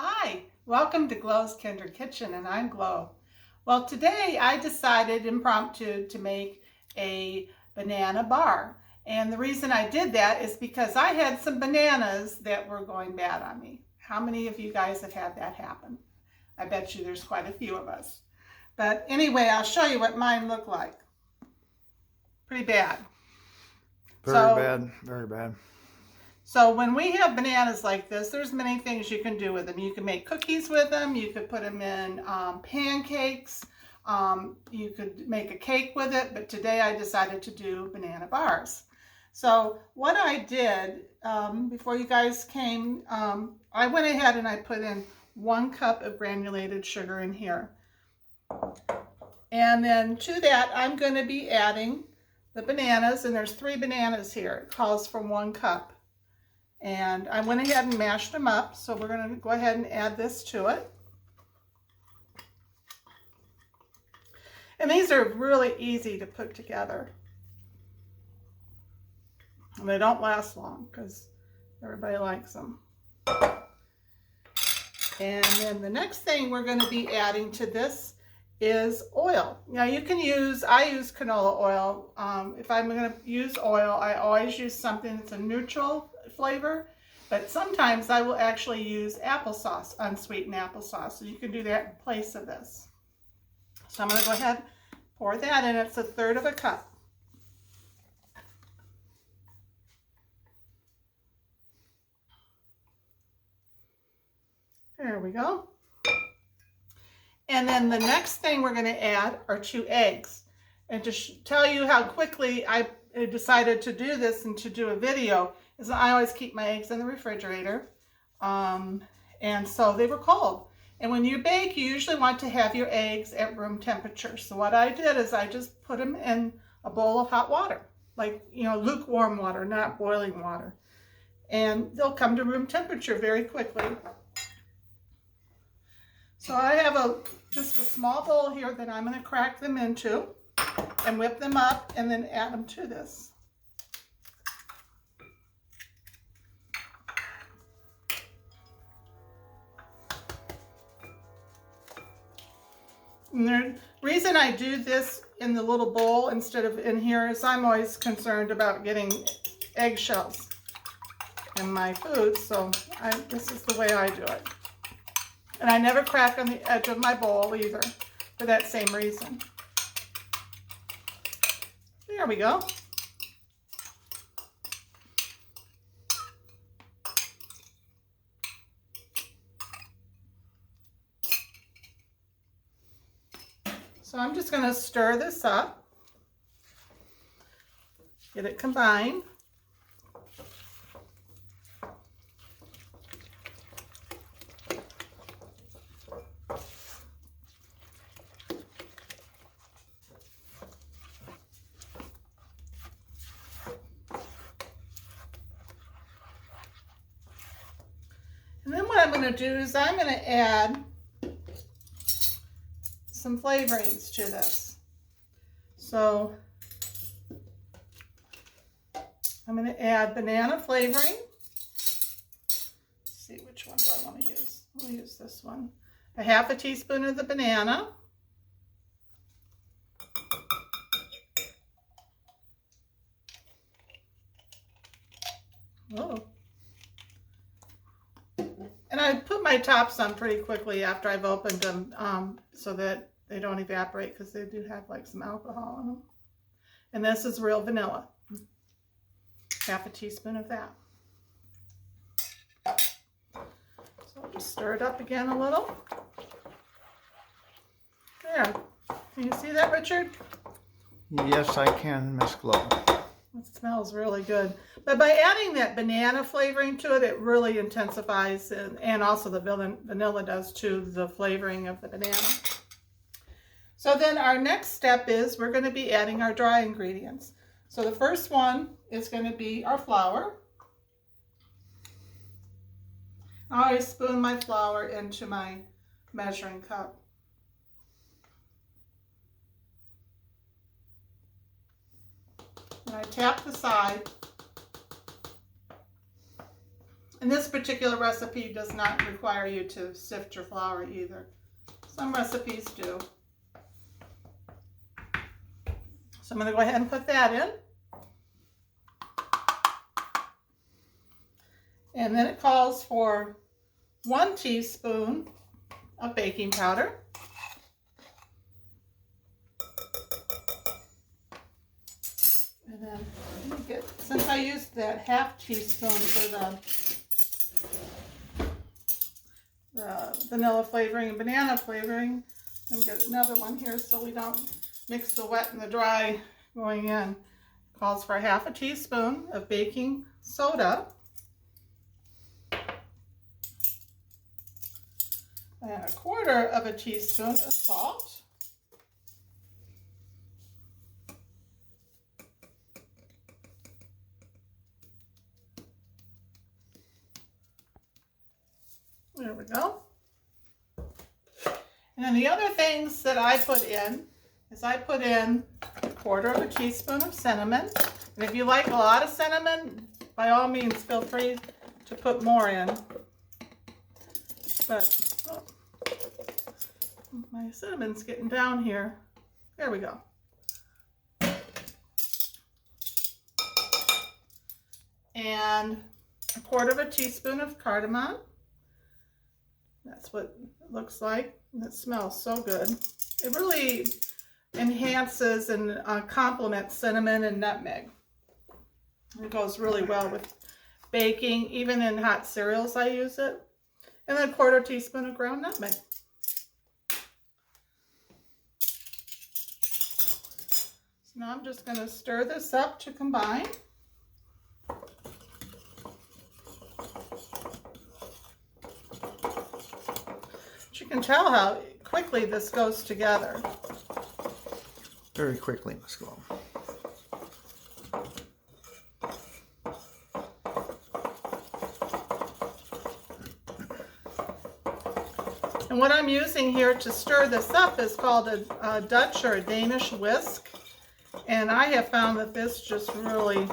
Hi, welcome to Glow's Kinder Kitchen, and I'm Glow. Well, today I decided impromptu to make a banana bar. And the reason I did that is because I had some bananas that were going bad on me. How many of you guys have had that happen? I bet you there's quite a few of us. But anyway, I'll show you what mine look like. Pretty bad. Very bad. So when we have bananas like this, there's many things you can do with them. You can make cookies with them. You could put them in pancakes. You could make a cake with it. But today I decided to do banana bars. So what I did before you guys came, I went ahead and I put in 1 cup of granulated sugar in here. And then to that, I'm going to be adding the bananas. And there's 3 bananas here. It calls for 1 cup. And I went ahead and mashed them up, so we're going to go ahead and add this to it. And these are really easy to put together. And they don't last long because everybody likes them. And then the next thing we're going to be adding to this is oil. Now you can use, I use canola oil. If I'm going to use oil, I always use something that's a neutral flavor, but sometimes I will actually use applesauce, unsweetened applesauce. So you can do that in place of this. So I'm going to go ahead and pour that in. It's 1/3 cup. There we go. And then the next thing we're going to add are 2 eggs. And to tell you how quickly I decided to do this and to do a video is I always keep my eggs in the refrigerator. And so they were cold. And when you bake, you usually want to have your eggs at room temperature. So what I did is I just put them in a bowl of hot water, like, lukewarm water, not boiling water. And they'll come to room temperature very quickly. So I have just a small bowl here that I'm going to crack them into and whip them up and then add them to this. And the reason I do this in the little bowl instead of in here is I'm always concerned about getting eggshells in my food, so this is the way I do it. And I never crack on the edge of my bowl either, for that same reason. There we go. So I'm just going to stir this up, get it combined. And then what I'm going to do is I'm going to add some flavorings to this. So I'm going to add banana flavoring. Let's see, which one do I want to use? I'll use this one. 1/2 teaspoon of the banana. Oh. And I put my tops on pretty quickly after I've opened them so that they don't evaporate because they do have like some alcohol in them. And this is real vanilla. 1/2 teaspoon of that. So I'll just stir it up again a little. There. Can you see that, Richard? Yes, I can, Miss Glow. It smells really good. But by adding that banana flavoring to it, it really intensifies, and also the vanilla does too, the flavoring of the banana. So then our next step is we're going to be adding our dry ingredients. So the first one is going to be our flour. I always spoon my flour into my measuring cup. And I tap the side And this particular recipe does not require you to sift your flour either. Some recipes do. So I'm going to go ahead and put that in. And then it calls for 1 teaspoon of baking powder. And then, since I used that half teaspoon for the vanilla flavoring and banana flavoring, and get another one here so we don't mix the wet and the dry going in. It calls for 1/2 teaspoon of baking soda. And 1/4 teaspoon of salt. There we go. And then the other things that I put in is I put in 1/4 teaspoon of cinnamon. And if you like a lot of cinnamon, by all means feel free to put more in. But oh, my cinnamon's getting down here. There we go. And 1/4 teaspoon of cardamom. That's what it looks like. And it smells so good. It really enhances and complements cinnamon and nutmeg. It goes really well with baking. Even in hot cereals I use it. And then 1/4 teaspoon of ground nutmeg. So now I'm just going to stir this up to combine. You can tell how quickly this goes together. Very quickly, Miss Glow. And what I'm using here to stir this up is called a Dutch or a Danish whisk. And I have found that this just really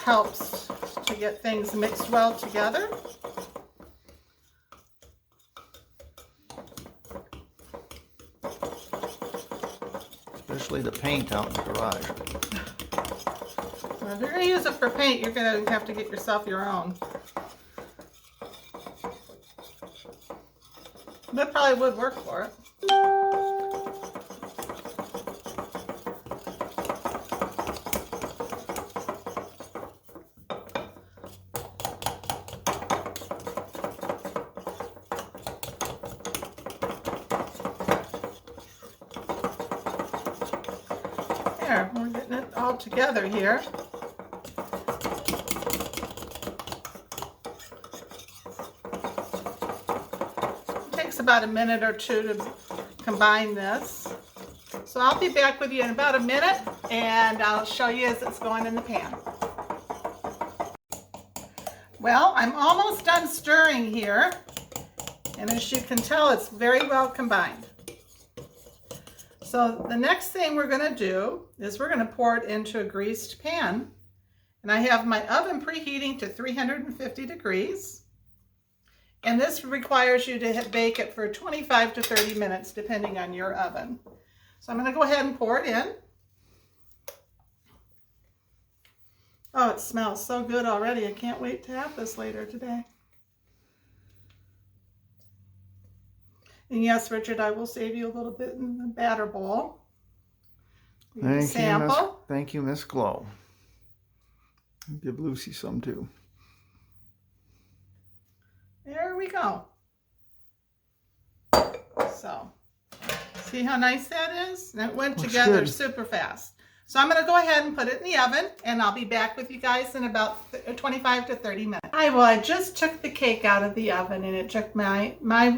helps to get things mixed well together. Especially the paint out in the garage. Well, if you're going to use it for paint, you're going to have to get yourself your own. That probably would work for it. There, we're getting it all together here. It takes about a minute or two to combine this. So I'll be back with you in about a minute and I'll show you as it's going in the pan. Well, I'm almost done stirring here, and as you can tell, it's very well combined. So the next thing we're going to do is we're going to pour it into a greased pan. And I have my oven preheating to 350 degrees. And this requires you to bake it for 25 to 30 minutes, depending on your oven. So I'm going to go ahead and pour it in. Oh, it smells so good already. I can't wait to have this later today. And yes, Richard, I will save you a little bit in the batter bowl. Thank you, Miss Glow. Give Lucy some too. There we go. So, see how nice that is? And it went together super fast. So I'm going to go ahead and put it in the oven, and I'll be back with you guys in about 25 to 30 minutes. All right, well, I just took the cake out of the oven, and it took my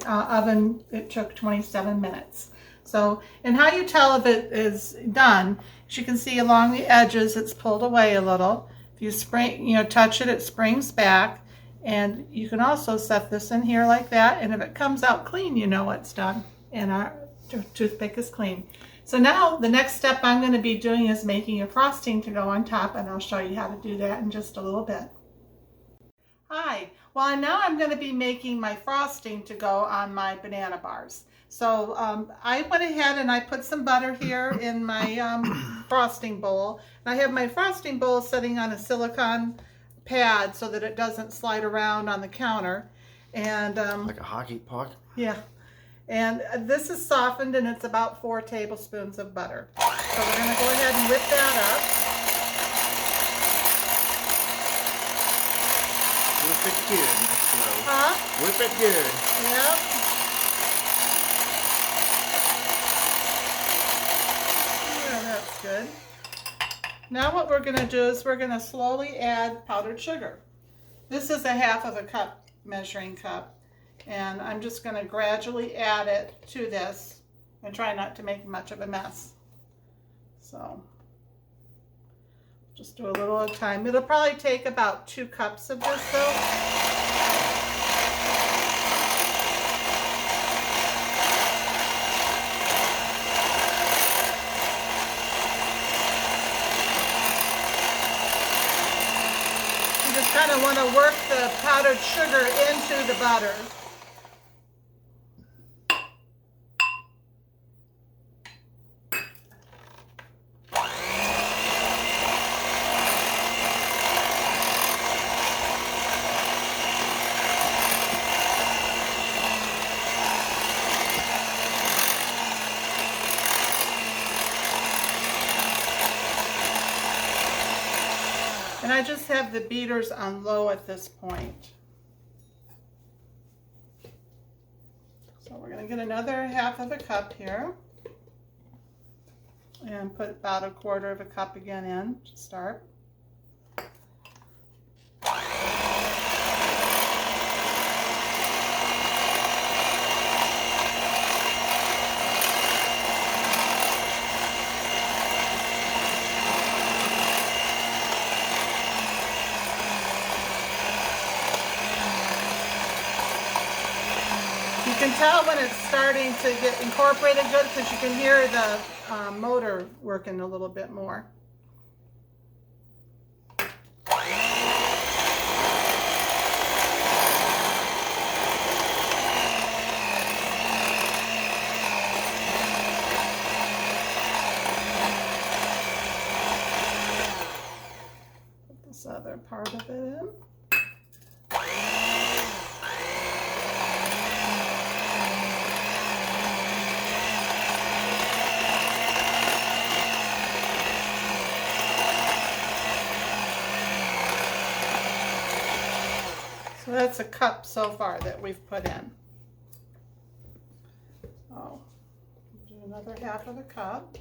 oven, it took 27 minutes. So, and how you tell if it is done, as you can see along the edges, it's pulled away a little. If you touch it, it springs back. And you can also set this in here like that, and if it comes out clean, you know it's done, and our toothpick is clean. So now the next step I'm going to be doing is making a frosting to go on top, and I'll show you how to do that in just a little bit. Hi. Well, now I'm going to be making my frosting to go on my banana bars. So I went ahead and I put some butter here in my frosting bowl. And I have my frosting bowl sitting on a silicone pad so that it doesn't slide around on the counter. And Like a hockey puck? yeah. And this is softened and it's about 4 tablespoons of butter. So we're going to go ahead and whip that up. Whip it good, Miss Flo. Huh? Whip it good. Yep. Yeah, that's good. Now what we're going to do is we're going to slowly add powdered sugar. This is a 1/2 cup measuring cup. And I'm just going to gradually add it to this and try not to make much of a mess. So just do a little at a time. It'll probably take about 2 cups of this though. You just kind of want to work the powdered sugar into the butter. And I just have the beaters on low at this point. So we're going to get another 1/2 cup here. And put about 1/4 cup again in to start. You can tell when it's starting to get incorporated good because you can hear the motor working a little bit more. Put this other part of it in. So that's a cup so far that we've put in. So do another 1/2 cup.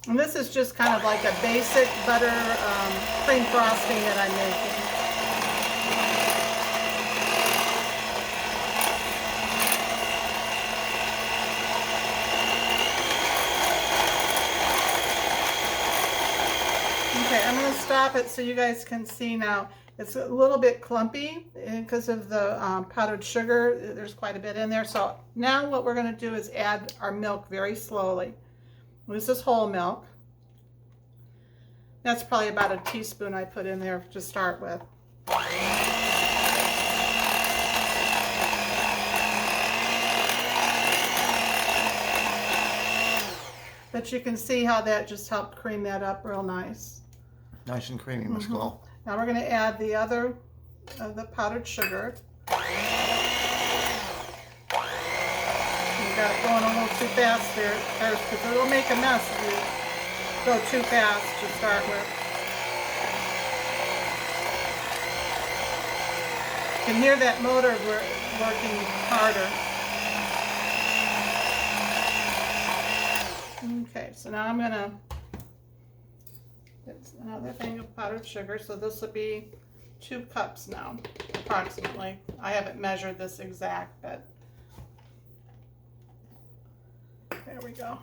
And this is just kind of like a basic butter cream frosting that I'm making. Okay, I'm going to stop it so you guys can see now. It's a little bit clumpy because of the powdered sugar. There's quite a bit in there. So now what we're going to do is add our milk very slowly. This is whole milk. That's probably about a teaspoon I put in there to start with. But you can see how that just helped cream that up real nice. Nice and creamy, Miss Flo. Now we're going to add the other of the powdered sugar. You got it going a little too fast there because it'll make a mess if you go too fast to start with. You can hear that motor working harder. Okay, so now I'm going to get another thing of powdered sugar. So this will be 2 cups now, approximately. I haven't measured this exact, but there we go.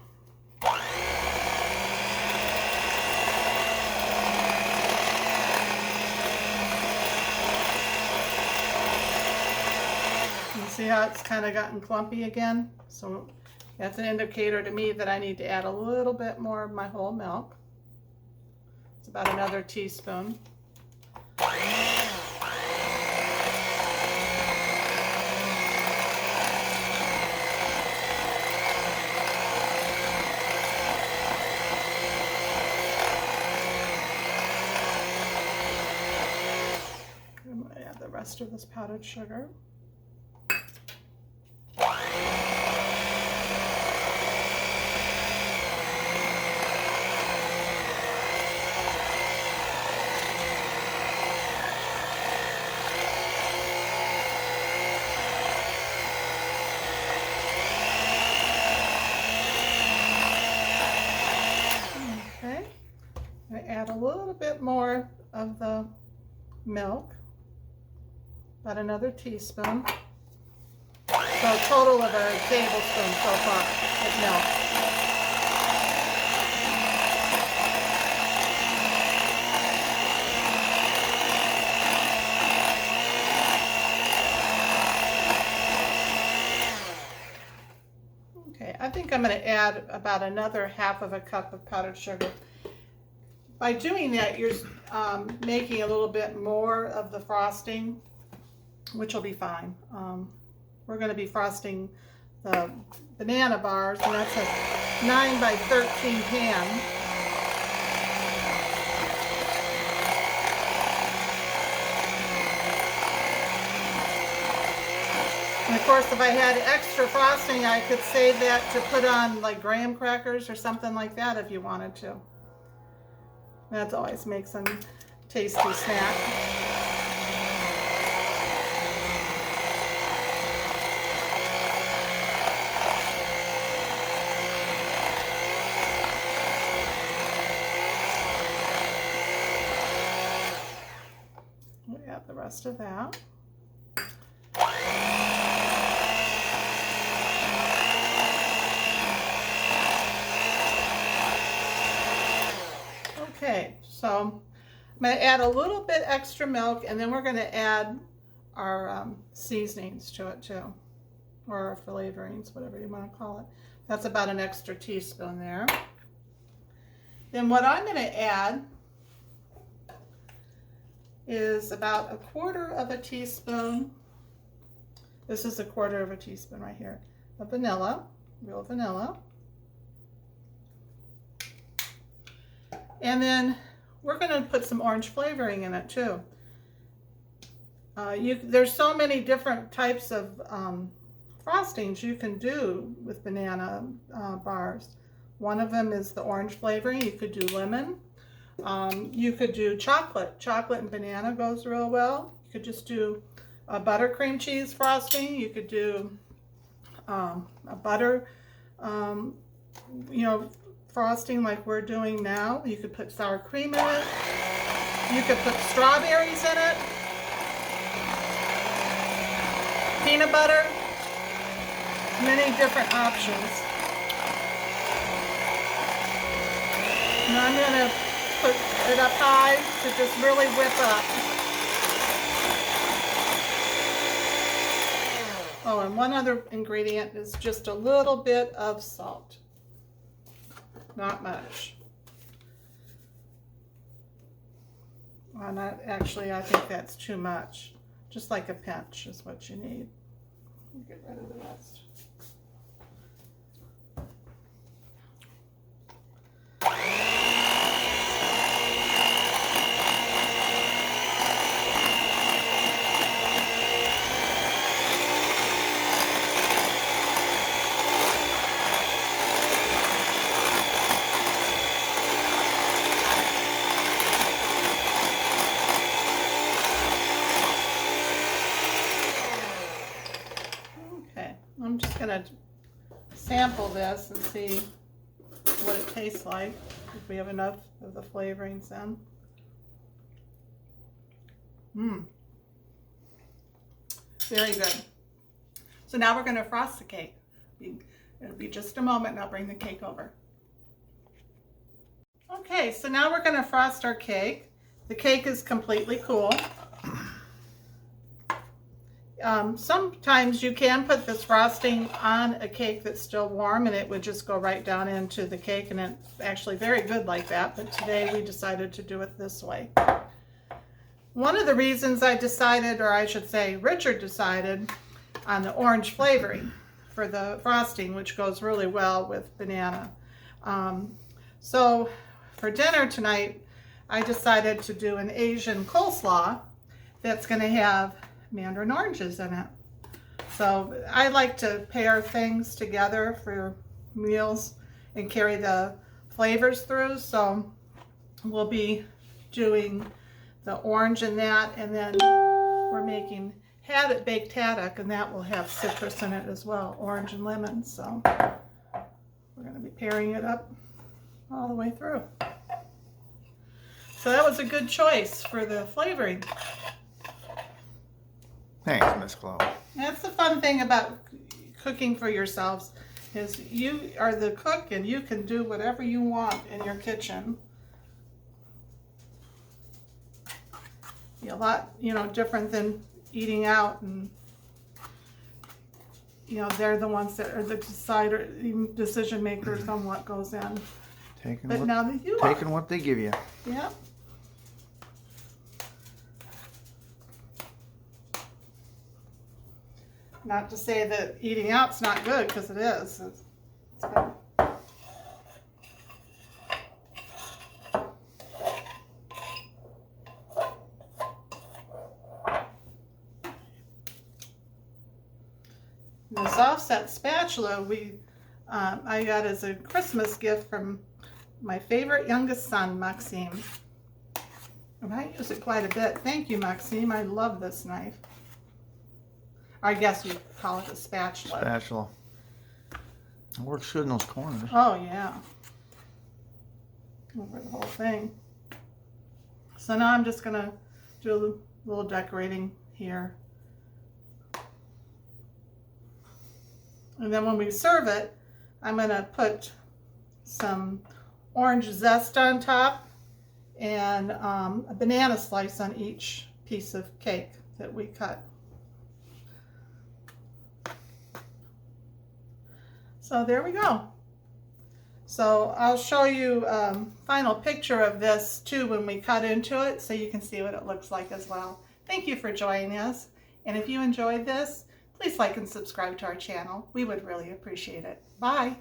You see how it's kind of gotten clumpy again? So That's an indicator to me that I need to add a little bit more of my whole milk. It's about another teaspoon. I'm going to add the rest of this powdered sugar. I add a little bit more of the milk, about another teaspoon. So a total of a tablespoon so far of milk. Okay, I think I'm going to add about another half of a cup of powdered sugar. By doing that, you're making a little bit more of the frosting, which will be fine. We're going to be frosting the banana bars, and that's a 9 by 13 pan. And of course, if I had extra frosting, I could save that to put on like graham crackers or something like that if you wanted to. That always makes a tasty snack. We'll add the rest of that. Okay, so I'm going to add a little bit extra milk, and then we're going to add our seasonings to it too, or our flavorings, whatever you want to call it. That's about an extra teaspoon there. Then what I'm going to add is about a quarter of a teaspoon. This is a quarter of a teaspoon right here of vanilla, real vanilla. And then we're going to put some orange flavoring in it too. There's so many different types of frostings you can do with banana bars. One of them is the orange flavoring. You could do lemon. You could do chocolate. Chocolate and banana goes real well. You could just do a buttercream cheese frosting. You could do a butter, frosting like we're doing now. You could put sour cream in it. You could put strawberries in it. Peanut butter. Many different options. And I'm going to put it up high to just really whip up. Oh, and one other ingredient is just a little bit of salt. Not much. Well, actually, I think that's too much. Just like a pinch is what you need. Get rid of the rest. I'm just going to sample this and see what it tastes like, if we have enough of the flavorings in. Very good. So now we're going to frost the cake. It'll be just a moment and I'll bring the cake over. Okay, so now we're going to frost our cake. The cake is completely cool. sometimes you can put this frosting on a cake that's still warm and it would just go right down into the cake, and it's actually very good like that, but today we decided to do it this way. One of the reasons I decided, or I should say Richard decided, on the orange flavoring for the frosting, which goes really well with banana. So for dinner tonight, I decided to do an Asian coleslaw that's going to have mandarin oranges in it. So I like to pair things together for meals and carry the flavors through. So we'll be doing the orange in that, and then we're making baked haddock, and that will have citrus in it as well, orange and lemon. So we're going to be pairing it up all the way through. So that was a good choice for the flavoring. Thanks, Miss Chloe. That's the fun thing about cooking for yourselves, is you are the cook and you can do whatever you want in your kitchen. Be a lot, different than eating out, and they're the ones that are the decision makers on what goes in. Now that you are taking what they give you. Yep. Not to say that eating out's not good, because it is. It's good. This offset spatula I got as a Christmas gift from my favorite youngest son, Maxime. And I use it quite a bit. Thank you, Maxime. I love this knife. I guess you call it a spatula. Spatula. It works good in those corners. Oh, yeah. Over the whole thing. So now I'm just going to do a little decorating here. And then when we serve it, I'm going to put some orange zest on top and a banana slice on each piece of cake that we cut. So there we go. So I'll show you a final picture of this too when we cut into it, so you can see what it looks like as well. Thank you for joining us. And if you enjoyed this, please like and subscribe to our channel. We would really appreciate it. Bye.